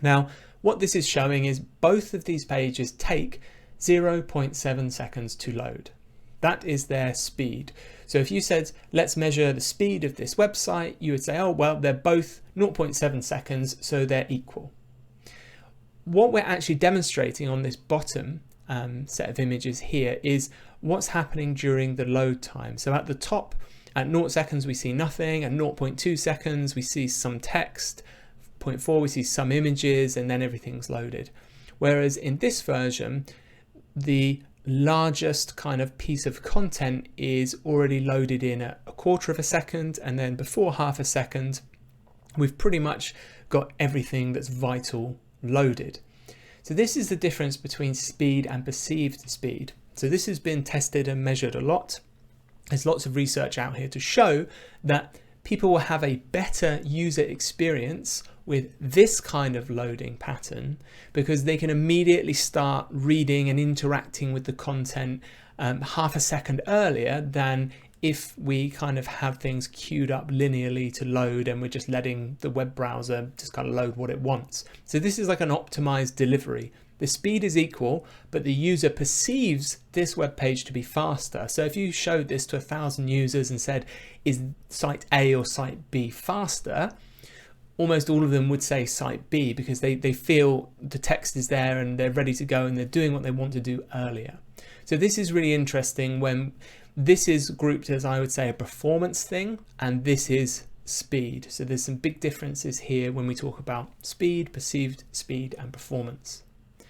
Now, what this is showing is both of these pages take 0.7 seconds to load. That is their speed. So if you said, let's measure the speed of this website, you would say, oh, well, they're both 0.7 seconds, so they're equal. What we're actually demonstrating on this bottom set of images here is what's happening during the load time. So at the top, at 0 seconds, we see nothing. At 0.2 seconds, we see some text. 0.4, we see some images, and then everything's loaded. Whereas in this version, the largest kind of piece of content is already loaded in at 1/4 of a second, and then before 1/2 a second, we've pretty much got everything that's vital loaded. So this is the difference between speed and perceived speed. So this has been tested and measured a lot. There's lots of research out here to show that people will have a better user experience with this kind of loading pattern because they can immediately start reading and interacting with the content 1/2 a second earlier than if we kind of have things queued up linearly to load and we're just letting the web browser just kind of load what it wants. So this is like an optimized delivery. The speed is equal, but the user perceives this web page to be faster. So if you showed this to 1,000 users and said, is site A or site B faster? Almost all of them would say site B because they feel the text is there and they're ready to go and they're doing what they want to do earlier. So this is really interesting when this is grouped as, I would say, a performance thing, and this is speed. So there's some big differences here when we talk about speed, perceived speed, and performance.